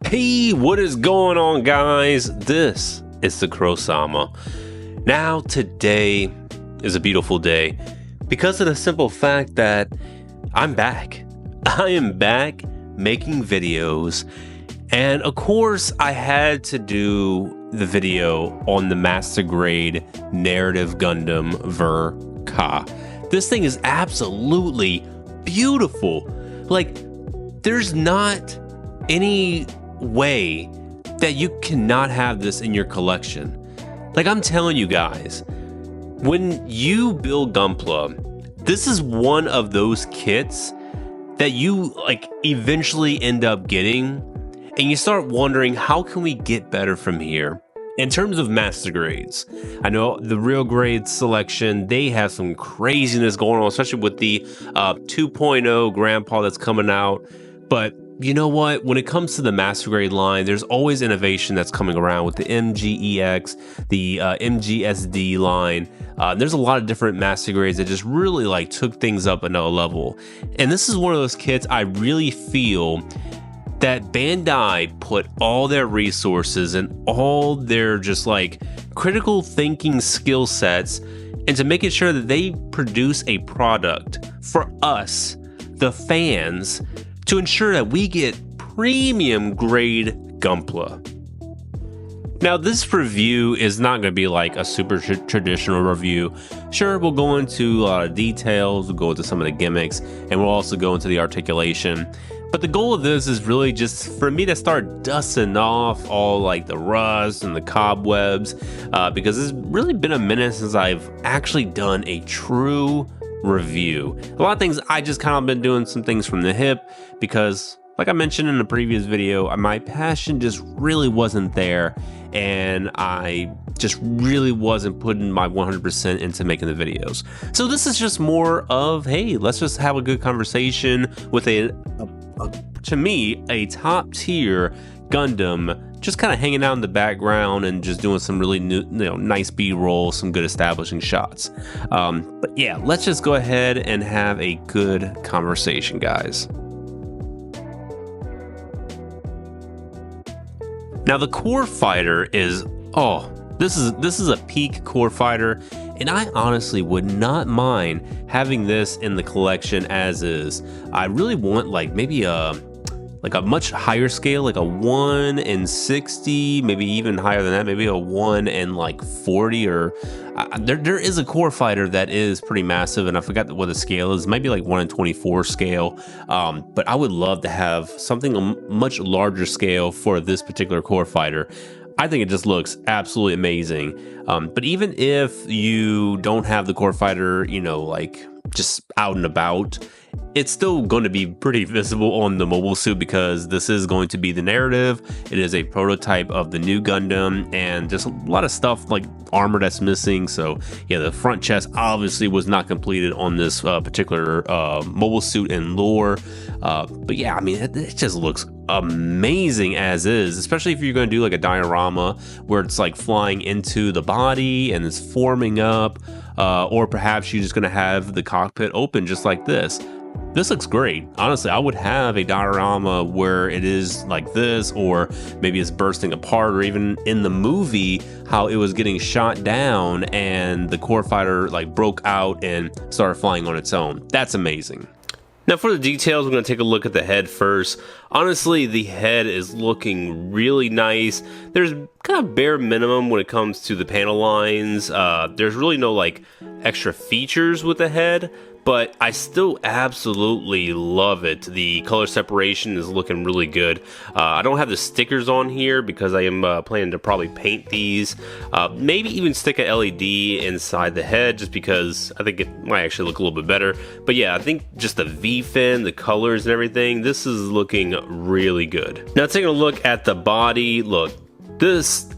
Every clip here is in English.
Hey, what is going on, guys? This is the Crow-sama. Now, today is a beautiful day because of the simple fact that I'm back. I am back making videos, and of course, I had to do the video on the Master Grade Narrative Gundam Ver Ka. This thing is absolutely beautiful. Like, there's not any way that you cannot have this in your collection. Like, I'm telling you guys, when you build Gunpla, this is one of those kits that you like eventually end up getting, and you start wondering, how can we get better from here? In terms of master grades, I know the real grade selection, they have some craziness going on, especially with the 2.0 grandpa that's coming out. But you know what? When it comes to the master grade line, there's always innovation that's coming around with the MGEX, the MGSD line. There's a lot of different master grades that just really like took things up another level. And this is one of those kits I really feel that Bandai put all their resources and all their just like critical thinking skill sets into making sure that they produce a product for us, the fans, to ensure that we get premium grade Gunpla. Now, this review is not going to be like a super traditional review. Sure, we'll go into a lot of details, we'll go into some of the gimmicks, and we'll also go into the articulation. But the goal of this is really just for me to start dusting off all like the rust and the cobwebs, because it's really been a minute since I've actually done a true review. A lot of things I just kind of been doing some things from the hip because, like I mentioned in the previous video, my passion just really wasn't there, and I just really wasn't putting my 100% into making the videos. So this is just more of, hey, let's just have a good conversation with to me, a top tier Gundam, just kind of hanging out in the background and just doing some really new, nice B-roll, some good establishing shots. But yeah, let's just go ahead and have a good conversation, guys. Now, the core fighter is, this is a peak core fighter, and I honestly would not mind having this in the collection as is. I really want like maybe a much higher scale, like a 1 in 60, maybe even higher than that, maybe a 1 in like 40, or there is a core fighter that is pretty massive, and I forgot what the scale is. It might be like 1 in 24 scale, but I would love to have something a much larger scale for this particular core fighter. I think it just looks absolutely amazing. But even if you don't have the core fighter, like just out and about, it's still going to be pretty visible on the mobile suit because this is going to be the narrative. It is a prototype of the new Gundam, and just a lot of stuff like armor that's missing. So yeah, the front chest obviously was not completed on this particular mobile suit and lore. But yeah, I mean, it just looks amazing as is, especially if you're going to do like a diorama where it's like flying into the body and it's forming up, or perhaps you're just going to have the cockpit open just like this. This looks great. Honestly, I would have a diorama where it is like this, or maybe it's bursting apart, or even in the movie how it was getting shot down and the core fighter like broke out and started flying on its own. That's amazing. Now, for the details, we're going to take a look at the head first. Honestly, the head is looking really nice. There's kind of bare minimum when it comes to the panel lines. There's really no like extra features with the head, but I still absolutely love it. The color separation is looking really good. I don't have the stickers on here because I am planning to probably paint these. Maybe even stick a LED inside the head just because I think it might actually look a little bit better. But yeah, I think just the V-fin, the colors and everything, this is looking really good. Now, taking a look at the body, look, this,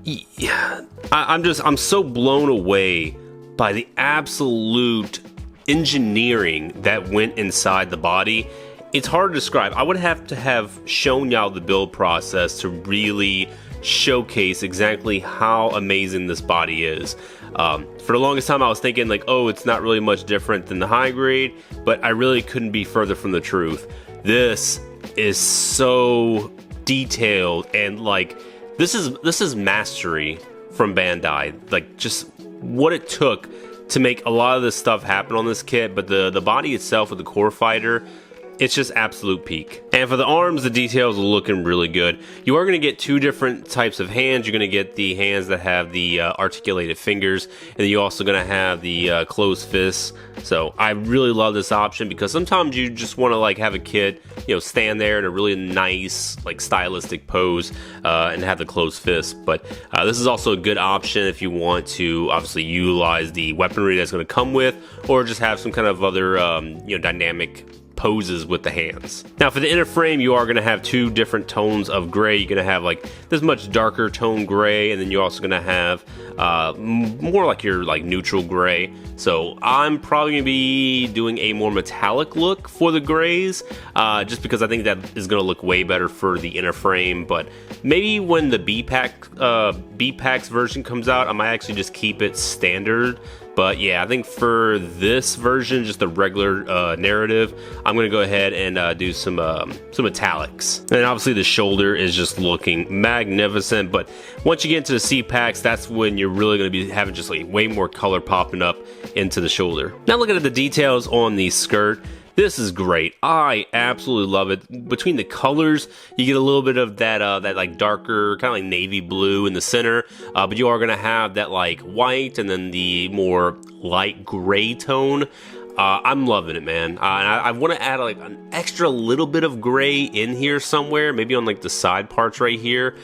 yeah, I'm so blown away by the absolute engineering that went inside the body. It's hard to describe. I would have to have shown y'all the build process to really showcase exactly how amazing this body is. For the longest time I was thinking like, oh, it's not really much different than the high grade, but I really couldn't be further from the truth. This is so detailed, and like this is mastery from Bandai. Like just what it took to make a lot of this stuff happen on this kit. But the body itself with the core fighter, it's just absolute peak. And for the arms, the details are looking really good. You are going to get two different types of hands. You're going to get the hands that have the articulated fingers, and then you're also going to have the closed fists. So I really love this option because sometimes you just want to like have a kid, you know, stand there in a really nice, like stylistic pose and have the closed fist. But this is also a good option if you want to obviously utilize the weaponry that's going to come with, or just have some kind of other, you know, dynamic poses with the hands. Now for the inner frame, you are going to have two different tones of gray. You're going to have like this much darker tone gray, and then you're also going to have more like your like neutral gray. So I'm probably going to be doing a more metallic look for the grays, just because I think that is going to look way better for the inner frame. But maybe when the B-Packs version comes out, I might actually just keep it standard. But yeah, I think for this version, just the regular narrative, I'm going to go ahead and do some metallics. And obviously the shoulder is just looking magnificent. But once you get into the C-Packs, that's when you're really going to be having just like way more color popping up into the shoulder. Now looking at the details on the skirt, this is great. I absolutely love it. Between the colors, you get a little bit of that that like darker, kind of like navy blue in the center, but you are going to have that like white and then the more light gray tone. I'm loving it, man. I want to add like an extra little bit of gray in here somewhere, maybe on like the side parts right here,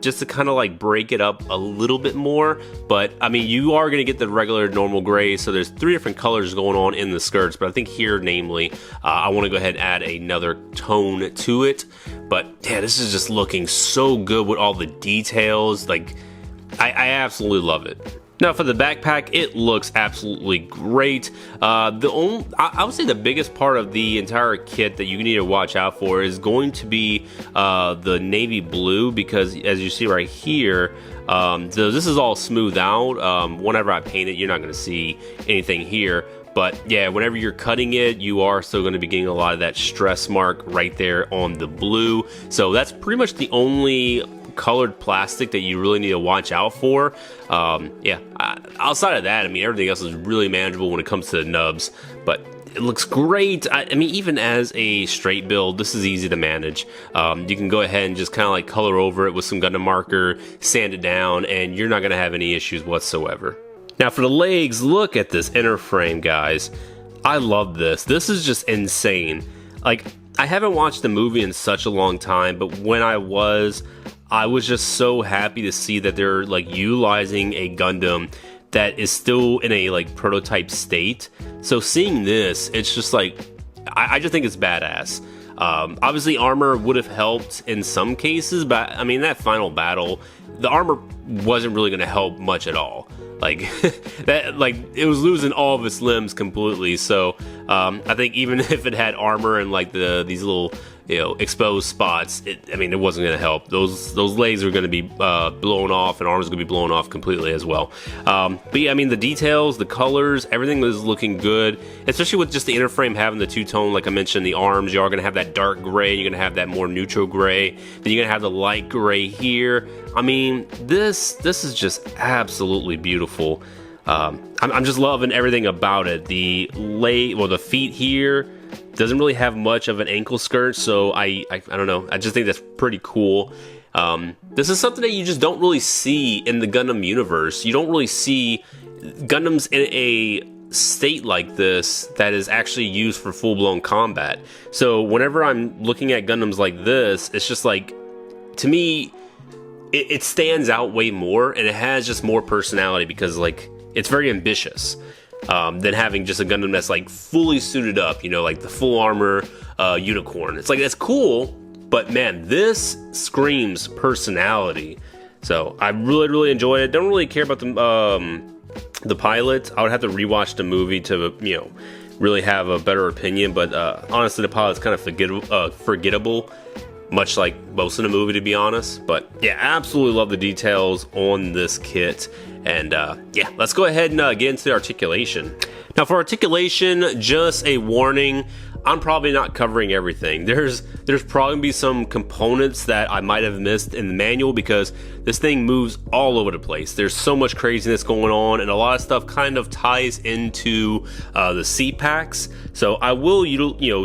just to kind of like break it up a little bit more. But I mean, you are going to get the regular normal gray, so there's three different colors going on in the skirts, but I think here namely I want to go ahead and add another tone to it. But yeah, this is just looking so good with all the details. Like I absolutely love it. Now for the backpack, it looks absolutely great. I would say the biggest part of the entire kit that you need to watch out for is going to be the navy blue, because as you see right here, so this is all smoothed out. Whenever I paint it, you're not going to see anything here. But yeah, whenever you're cutting it, you are still going to be getting a lot of that stress mark right there on the blue. So that's pretty much the only colored plastic that you really need to watch out for. Yeah, outside of that, I mean, everything else is really manageable when it comes to the nubs, but it looks great. I mean, even as a straight build, this is easy to manage. You can go ahead and just kind of like color over it with some Gundam marker, sand it down, and you're not going to have any issues whatsoever. Now for the legs, look at this inner frame, guys. I love this. This is just insane. Like, I haven't watched the movie in such a long time, but when I was just so happy to see that they're like utilizing a Gundam that is still in a like prototype state. So seeing this, it's just like, I just think it's badass. Obviously armor would have helped in some cases, but I mean, that final battle, the armor wasn't really going to help much at all. Like that, like it was losing all of its limbs completely. So I think even if it had armor and like these little, you know, exposed spots, I mean, it wasn't going to help. Those legs are going to be blown off, and arms going to be blown off completely as well. But yeah, I mean, the details, the colors, everything was looking good, especially with just the inner frame having the two-tone. Like I mentioned, the arms, you are going to have that dark gray, you're going to have that more neutral gray, then you're going to have the light gray here. I mean, this is just absolutely beautiful. I'm just loving everything about it. The feet here doesn't really have much of an ankle skirt, so I don't know. I just think that's pretty cool. This is something that you just don't really see in the Gundam universe. You don't really see Gundams in a state like this that is actually used for full-blown combat. So whenever I'm looking at Gundams like this, it's just like, to me, it stands out way more, and it has just more personality because like it's very ambitious. Than having just a Gundam that's like fully suited up, you know, like the full armor unicorn. It's like, that's cool, but man, this screams personality. So I really enjoyed it. Don't really care about the pilot. I would have to rewatch the movie to, you know, really have a better opinion. But honestly, the pilot's kind of forgettable, much like most of the movie, to be honest. But yeah, absolutely love the details on this kit. And yeah, let's go ahead and get into the articulation. Now for articulation, just a warning, I'm probably not covering everything. There's probably gonna be some components that I might have missed in the manual because this thing moves all over the place. There's so much craziness going on, and a lot of stuff kind of ties into the C packs. So I will,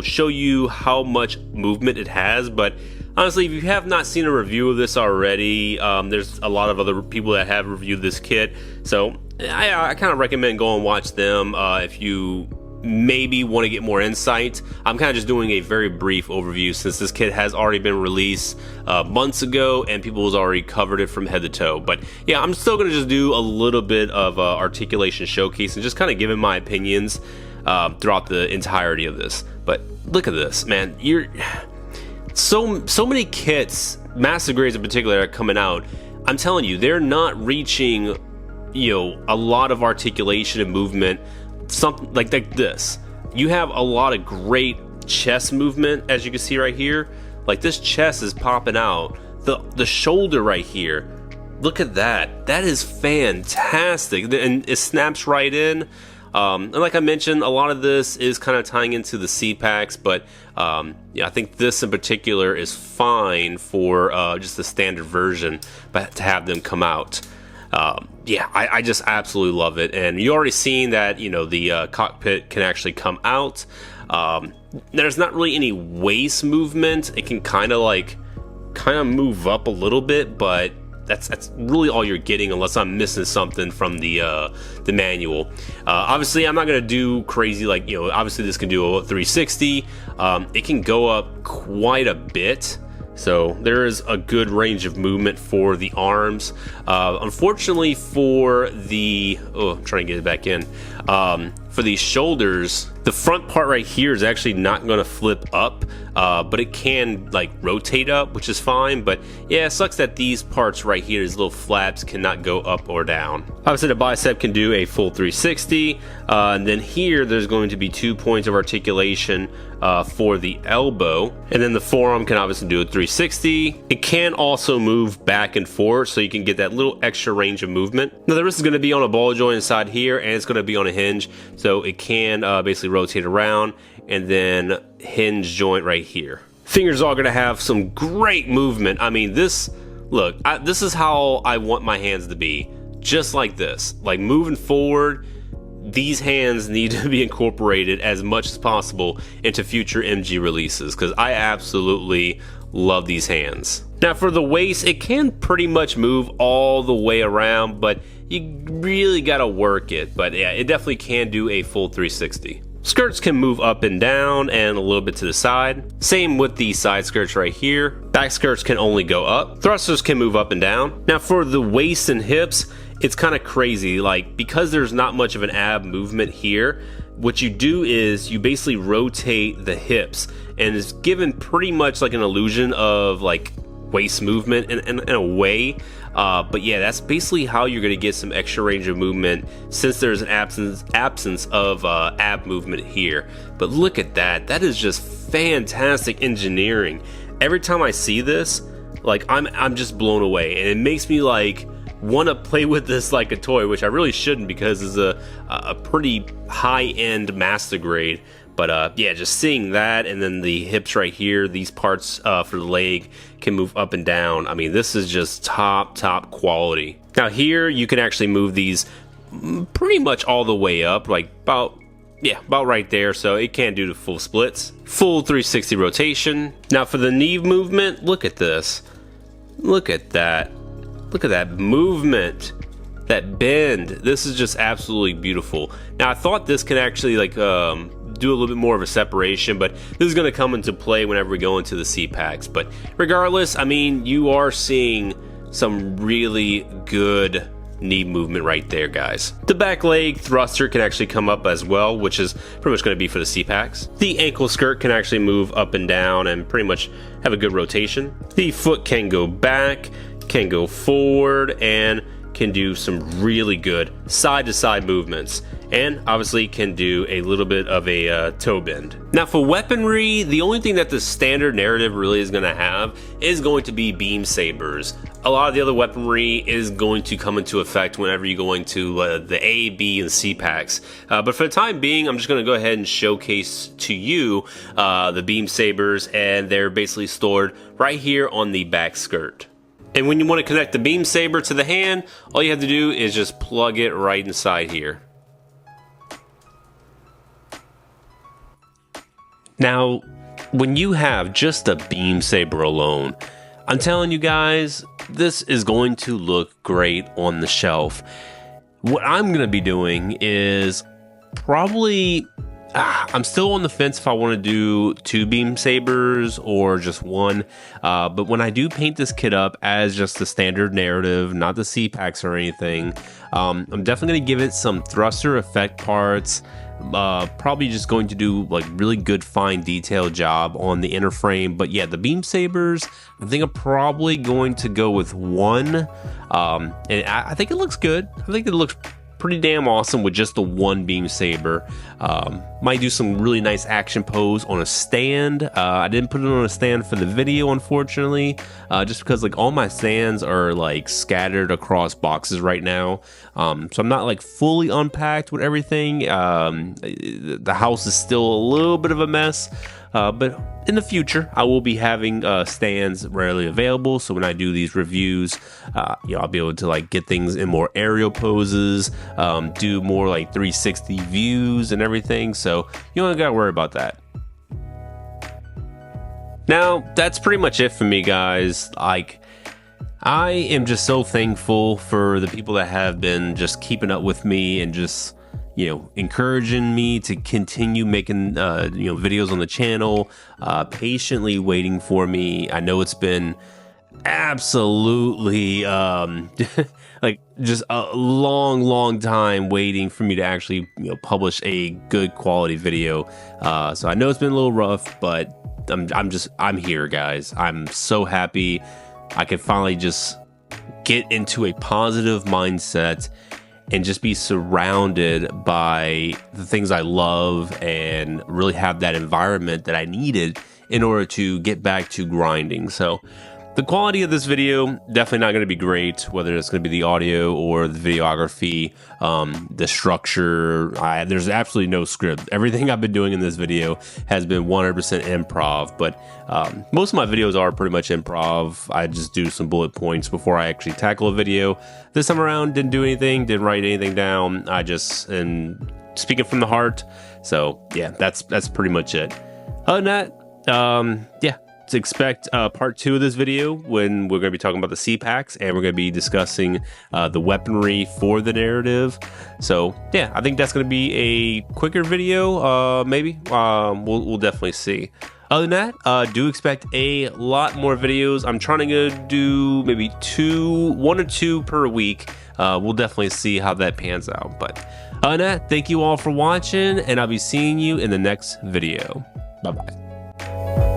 show you how much movement it has, but honestly, if you have not seen a review of this already, there's a lot of other people that have reviewed this kit, so I kind of recommend go and watch them if you maybe want to get more insight. I'm kind of just doing a very brief overview since this kit has already been released months ago and people has already covered it from head to toe. But yeah, I'm still going to just do a little bit of articulation showcase and just kind of giving my opinions throughout the entirety of this. But look at this, man. So many kits, master grades in particular, are coming out. I'm telling you, they're not reaching, a lot of articulation and movement. Something like this. You have a lot of great chest movement, as you can see right here. Like this chest is popping out. The shoulder right here. Look at that. That is fantastic, and it snaps right in. And like I mentioned, a lot of this is kind of tying into the C packs, but yeah, I think this in particular is fine for just the standard version, but to have them come out, yeah, I just absolutely love it. And you already seen that, the cockpit can actually come out. There's not really any waist movement. It can kind of move up a little bit, but that's really all you're getting unless I'm missing something from the manual. Obviously, I'm not gonna do crazy obviously this can do a 360. It can go up quite a bit, so there is a good range of movement for the arms. Unfortunately for the I'm trying to get it back in. For these shoulders, the front part right here is actually not going to flip up, but it can rotate up, which is fine. But yeah, it sucks that these parts right here, these little flaps, cannot go up or down. Obviously the bicep can do a full 360, and then here there's going to be 2 points of articulation for the elbow, and then the forearm can obviously do a 360. It can also move back and forth, so you can get that little extra range of movement. Now the wrist is going to be on a ball joint inside here, and it's going to be on a hinge, so it can basically rotate around, and then hinge joint right here. Fingers are going to have some great movement. I mean, this is how I want my hands to be, just like this. Like moving forward, these hands need to be incorporated as much as possible into future MG releases, because I absolutely love these hands. Now for the waist, it can pretty much move all the way around, but you really gotta work it. But yeah, it definitely can do a full 360. Skirts can move up and down and a little bit to the side. Same with the side skirts right here. Back skirts can only go up. Thrusters can move up and down. Now for the waist and hips, it's kind of crazy. Because there's not much of an ab movement here, what you do is you basically rotate the hips, and it's given pretty much an illusion of waist movement in a way. But yeah, that's basically how you're going to get some extra range of movement, since there's an absence of ab movement here. But look at that. That is just fantastic engineering. Every time I see this, I'm just blown away, and it makes me want to play with this like a toy, which I really shouldn't, because it's a pretty high-end master grade. But yeah, just seeing that, and then the hips right here, these parts for the leg can move up and down. I mean, this is just top quality. Now here, you can actually move these pretty much all the way up, about right there. So it can do the full splits, full 360 rotation. Now for the knee movement, look at this. Look at that. Look at that movement, that bend. This is just absolutely beautiful. Now I thought this could actually do a little bit more of a separation, but this is going to come into play whenever we go into the C packs. But regardless, I mean, you are seeing some really good knee movement right there, guys. The back leg thruster can actually come up as well, which is pretty much going to be for the C packs. The ankle skirt can actually move up and down and pretty much have a good rotation. The foot can go back, can go forward, and can do some really good side-to-side movements, and obviously can do a little bit of a toe bend. Now for weaponry, the only thing that the standard narrative really is going to have is going to be beam sabers. A lot of the other weaponry is going to come into effect whenever you go into the A, B, and C packs. But for the time being, I'm just going to go ahead and showcase to you the beam sabers, and they're basically stored right here on the back skirt. And when you want to connect the beam saber to the hand, all you have to do is just plug it right inside here. Now, when you have just a beam saber alone, I'm telling you guys, this is going to look great on the shelf. What I'm going to be doing is probably, I'm still on the fence if I want to do 2 beam sabers or just 1. But when I do paint this kit up as just the standard narrative, not the C packs or anything, I'm definitely going to give it some thruster effect parts. Probably just going to do like really good fine detail job on the inner frame. But yeah, the beam sabers, I think I'm probably going to go with 1, and I think it looks good. I think it looks pretty damn awesome with just the 1 beam saber. Might do some really nice action pose on a stand. I didn't put it on a stand for the video, unfortunately, just because like all my stands are like scattered across boxes right now. So I'm not like fully unpacked with everything. The house is still a little bit of a mess. But in the future, I will be having stands rarely available. So when I do these reviews, I'll be able to like get things in more aerial poses, do more like 360 views and everything. So you don't gotta worry about that. Now, that's pretty much it for me, guys. Like, I am just so thankful for the people that have been just keeping up with me and just, encouraging me to continue making, videos on the channel, patiently waiting for me. I know it's been absolutely, like just a long time waiting for me to actually, publish a good quality video. So I know it's been a little rough, but I'm here, guys. I'm so happy I can finally just get into a positive mindset and just be surrounded by the things I love and really have that environment that I needed in order to get back to grinding. So the quality of this video, definitely not going to be great, whether it's going to be the audio or the videography, the structure. There's absolutely no script. Everything I've been doing in this video has been 100% improv, but most of my videos are pretty much improv. I just do some bullet points before I actually tackle a video. This time around, didn't do anything, didn't write anything down. I just am speaking from the heart. So yeah, that's pretty much it. Other than that, yeah. To expect part 2 of this video when we're going to be talking about the C packs and we're going to be discussing the weaponry for the narrative. So yeah, I think that's going to be a quicker video. Maybe we'll definitely see. Other than that, do expect a lot more videos. I'm trying to do maybe 1 or 2 per week. We'll definitely see how that pans out. But other than that, thank you all for watching, and I'll be seeing you in the next video. Bye bye.